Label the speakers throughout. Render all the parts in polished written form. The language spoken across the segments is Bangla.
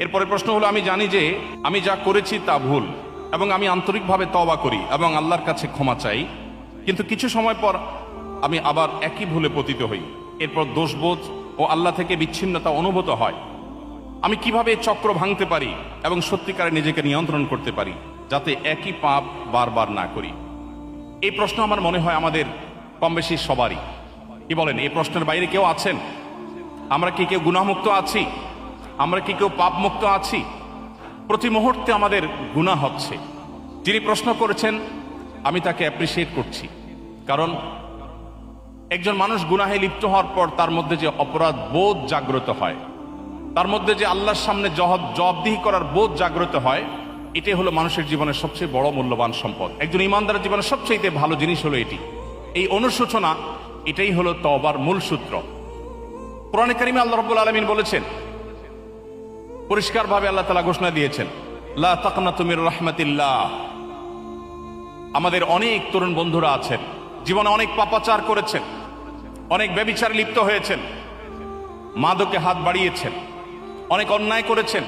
Speaker 1: এরপরে প্রশ্ন হলো, আমি জানি যে আমি যা করেছি তা ভুল এবং আমি আন্তরিকভাবে তওবা করি এবং আল্লাহর কাছে ক্ষমা চাই, কিন্তু কিছু সময় পর আমি আবার একই ভুলে পতিত হই। এরপর দোষবোধ ও আল্লাহ থেকে বিচ্ছিন্নতা অনুভূত হয়। আমি কিভাবে এই চক্র ভাঙতে পারি এবং সত্যিকারে নিজেকে নিয়ন্ত্রণ করতে পারি যাতে একই পাপ বারবার না করি? এই প্রশ্ন আমার মনে হয় আমাদের কম বেশি সবারই। কি বলেন, এই প্রশ্নের বাইরে কেউ আছেন? আমরা কি কেউ গুনাহমুক্ত আছি? আমরা কি কেউ পাপ মুক্ত আছি? প্রতি মুহূর্তে আমাদের গুনাহ হচ্ছে। যিনি প্রশ্ন করেছেন আমি তাকে অ্যাপ্রিসিয়েট করছি, কারণ একজন মানুষ গুনাহে লিপ্ত হওয়ার পর তার মধ্যে যে অপরাধ বোধ জাগ্রত হয়, তার মধ্যে যে আল্লাহর সামনে জবাবদিহি করার বোধ জাগ্রত হয়, এটাই হলো মানুষের জীবনের সবচেয়ে বড় মূল্যবান সম্পদ। একজন ইমানদারের জীবনের সবচেয়ে ভালো জিনিস হলো এটি। এই অনুশোচনা, এটাই হলো তওবার মূল সূত্র। কোরআনে কারিমে আল্লাহ রাব্বুল আলামিন বলেছেন, পরিষ্কারভাবে আল্লাহ তাআলা ঘোষণা দিয়েছেন, লা তাকনাতু মির রাহমাতিল্লাহ। আমাদের অনেক তরুণ বন্ধুরা আছেন, জীবনে অনেক পাপাচার করেছেন, অনেক ব্যভিচারে লিপ্ত হয়েছেন, মাদকে হাত বাড়িয়েছেন, অনেক অন্যায় করেছেন,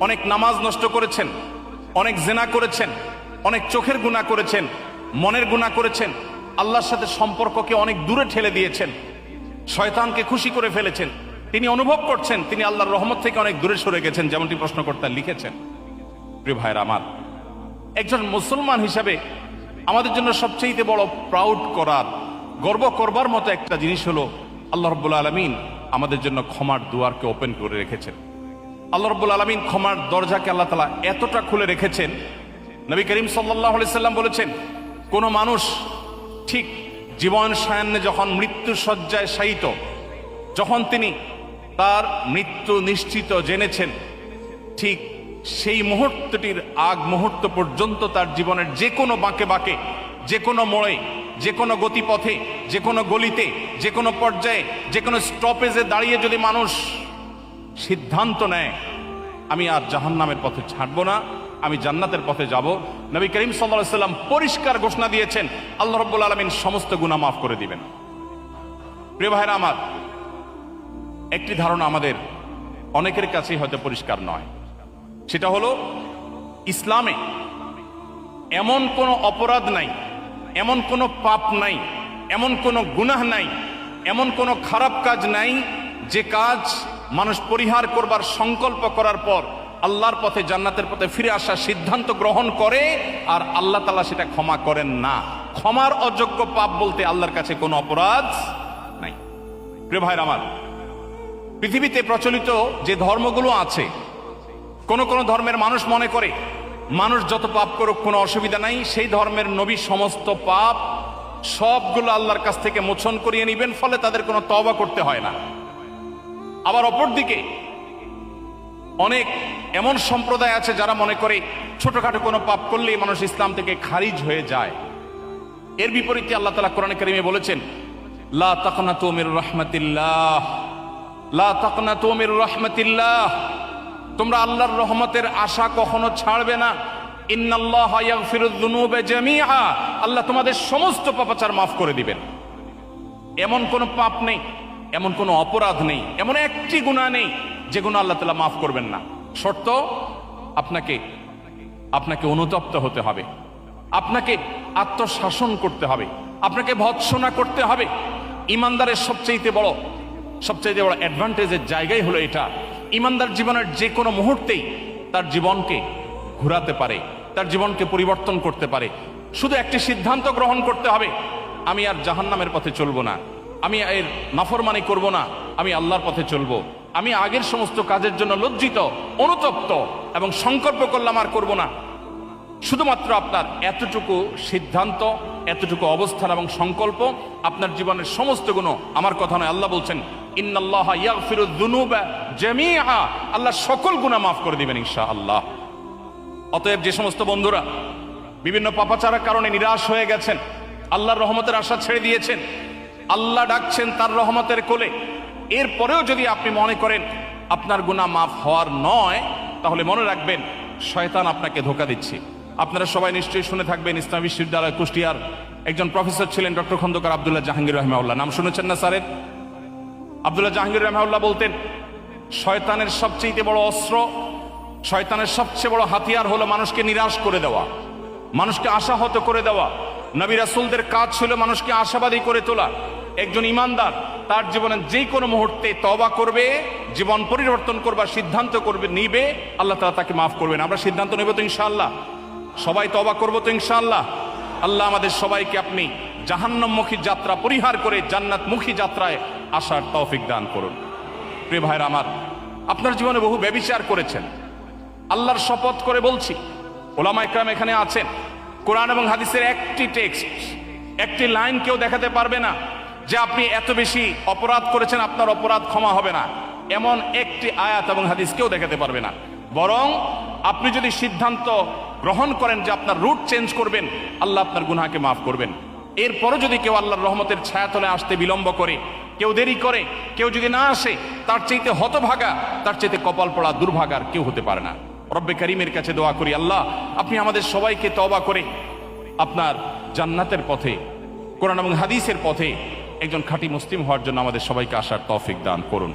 Speaker 1: অনেক নামাজ নষ্ট করেছেন, অনেক জিনা করেছেন, অনেক চোখের গুনাহ করেছেন, মনের গুনাহ করেছেন, আল্লাহর সাথে সম্পর্ককে অনেক দূরে ঠেলে দিয়েছেন, শয়তানকে খুশি করে ফেলেছেন। তিনি অনুভব করছেন তিনি আল্লাহর রহমত থেকে অনেক দূরে সরে গেছেন, যেমনটি প্রশ্নকর্তা লিখেছেন। প্রিয় ভাইরা আমার, একজন মুসলমান হিসাবে আমাদের জন্য সবচেয়ে বড় প্রাউড করার, গর্ব করবার মতো একটা জিনিস হলো আল্লাহ রাব্বুল আলামিন আমাদের জন্য ক্ষমার দুয়ারকে ওপেন করে রেখেছেন। আল্লাহ রাব্বুল আলামিন ক্ষমার দরজাকে আল্লাহ তাআলা এতটা খুলে রেখেছেন, নবী করিম সাল্লাল্লাহু আলাইহি সাল্লাম বলেছেন, কোন মানুষ ঠিক জীবন সায়ান্নে যখন মৃত্যু শয্যায় শায়িত, যখন তিনি তার মৃত্যু নিশ্চিত জেনেছেন, ঠিক সেই মুহূর্তটির আগ মুহূর্ত পর্যন্ত তার জীবনের যে কোনো বাঁকে বাঁকে, যে কোনো মোড়ে, যে কোনো গতিপথে, যে কোনো গলিতে, যে কোনো পর্যায়ে, যে কোনো স্টপেজে দাঁড়িয়ে যদি মানুষ সিদ্ধান্ত নেয় আমি আর জাহান্নামের পথে ছাড়বো না, আমি জান্নাতের পথে যাব, নবী করিম সাল্লাল্লাহু আলাইহি সাল্লাম পরিষ্কার ঘোষণা দিয়েছেন আল্লাহ রাব্বুল আলামিন সমস্ত গুনাহ মাফ করে দিবেন। প্রিয় ভাইরা আমার, একটি ধারণা আমাদের অনেকের কাছেই হয়তো পরিষ্কার নয়, সেটা হলো ইসলামে এমন কোনো অপরাধ নাই, এমন কোনো পাপ নাই, এমন কোনো গুনাহ নাই, এমন কোনো খারাপ কাজ নাই যে কাজ মানুষ পরিহার করবার সংকল্প করার পর আল্লাহর পথে, জান্নাতের পথে ফিরে আসার সিদ্ধান্ত গ্রহণ করে আর আল্লাহ তাআলা সেটা ক্ষমা করেন না। ক্ষমার অযোগ্য পাপ বলতে আল্লাহর কাছে কোনো অপরাধ নাই। প্রিয় ভাইরা আমার, পৃথিবীতে প্রচলিত যে ধর্মগুলো আছে, কোন কোন ধর্মের মানুষ মনে করে মানুষ যত পাপ করুক কোনো অসুবিধা নাই, সেই ধর্মের নবী সমস্ত পাপ সবগুলো আল্লাহর কাছ থেকে মোচন করিয়ে নেবেন, ফলে তাদের কোনো তওবা করতে হয় না। আবার অপরদিকে অনেক এমন সম্প্রদায় আছে যারা মনে করে ছোটখাটো কোনো পাপ করলেই মানুষ ইসলাম থেকে খারিজ হয়ে যায়। এর বিপরীতে আল্লাহ তাআলা কোরআনে কারিমে বলেছেন, লা তাকনাতু মির রাহমাতিল্লাহ, লা তাকনাতু মির রাহমাতিল্লাহ, তোমরা আল্লাহর রহমতের আশা কখনো ছাড়বে না। ইন্নাল্লাহা ইয়াগফিরুয যুনুবা জামিআ, আল্লাহ তোমাদের সমস্ত পাপাচার মাফ করে দিবেন। এমন কোনো পাপ নেই, এমন কোনো অপরাধ নেই, এমন একটি গুনাহ নেই যে গুনাহ আল্লাহ তাআলা মাফ করবেন না। শর্ত, আপনাকে অনুতপ্ত হতে হবে, আপনাকে আত্মশাসন করতে হবে, আপনাকে ভৎসনা করতে হবে। ইমানদারের সবচেয়ে বড় অ্যাডভান্টেজের জায়গাই হলো এটা, ইমানদার জীবনের যে কোনো মুহূর্তেই তার জীবনকে ঘোরাতে পারে, তার জীবনকে পরিবর্তন করতে পারে। শুধু একটি সিদ্ধান্ত গ্রহণ করতে হবে, আমি আর জাহান্নামের পথে চলবো না, আমি এর নাফরমানি করব না, আমি আল্লাহর পথে চলবো। আমি আগের সমস্ত কাজের জন্য লজ্জিত, অনুতপ্ত এবং সংকল্প করলাম আর করব না। শুধুমাত্র আপনার এতটুকু সিদ্ধান্ত, এতটুকু অবস্থান এবং সংকল্প আপনার জীবনের সমস্ত গুণ, আমার কথা নয়, আল্লাহ বলছেন ইন্নাল্লাহা ইয়াগফিরুয যুনুবা জামিআ, আল্লাহ সকল গুনাহ মাফ করে দিবেন ইনশাআল্লাহ। অতএব যে সমস্ত বন্ধুরা বিভিন্ন পাপাচারের কারণে নিরাশ হয়ে গেছেন, আল্লাহর রহমতের আশা ছেড়ে দিয়েছেন, আল্লাহ ডাকছেন তার রহমতের কোলে, এরপরেও যদি আপনি মনে করেন আপনার গুনাহ মাফ হওয়ার নয়, তাহলে মনে রাখবেন শয়তান আপনাকে ধোঁকা দিচ্ছে। আপনারা সবাই নিশ্চয়ই শুনে থাকবেন, ইসলামী বিশ্ববিদ্যালয় কুষ্টিয়ার একজন প্রফেসর ছিলেন ডক্টর খন্দকার আব্দুল্লাহ জাহাঙ্গীর রাহিমাহুল্লাহ, নাম শুনেছেন না স্যারের? আব্দুল্লাহ জাহাঙ্গীর রাহিমাহুল্লাহ বলতেন, শয়তানের সবচেয়ে বড় অস্ত্র শয়তানের সবচেয়ে বড় হাতিয়ার হলো মানুষকে নিরাশ করে দেওয়া, মানুষকে আশাহত করে দেওয়া। নবী রাসূলদের কাজ ছিল মানুষকে আশাবাদী করে তোলা। একজন ইমানদার তার জীবনে যে কোনো মুহূর্তে তওবা করবে, জীবন পরিবর্তন করবার সিদ্ধান্ত করবে, নিবে, আল্লাহ তাআলা তাকে মাফ করবেন। আমরা সিদ্ধান্ত নেব তো ইনশাআল্লাহ? সবাই তওবা করবো তো ইনশাআল্লাহ? আল্লাহ আমাদের সবাইকে আপনি জাহান্নামমুখী যাত্রা পরিহার করে জান্নাতমুখী যাত্রায় আসার তৌফিক দান করুন। প্রিয় ভাইরা আমার, আপনার জীবনে বহু ব্যভিচার করেছেন, আল্লাহর শপথ করে বলছি, ওলামা ইকরাম এখানে আছেন, কোরআন এবং হাদিসের একটি টেক্সট, একটি লাইন কেউ দেখাতে পারবে না যে আপনি এত বেশি অপরাধ করেছেন আপনার অপরাধ ক্ষমা হবে না, এমন একটি আয়াত এবং হাদিস কেউ দেখাতে পারবে না। বরং আপনি যদি সিদ্ধান্ত গ্রহণ করেন যে আপনার রুট চেঞ্জ করবেন, আল্লাহ আপনার গুনাহকে মাফ করবেন। এরপরও যদি কেউ আল্লাহর রহমতের ছায়াতলে আসতে বিলম্ব করে, কেউ দেরি করে, কেউ যদি না আসে, তার চাইতে হতভাগা, তার চাইতে কপাল পড়া দুর্ভাগার কেউ হতে পারে না। রব্বে কারীমের কাছে দোয়া করি, আল্লাহ আপনি আমাদের সবাইকে তওবা করে আপনার জান্নাতের পথে, কোরআন এবং হাদিসের পথে একজন খাঁটি মুসলিম হওয়ার জন্য আমাদের সবাইকে আসার তৌফিক দান করুন।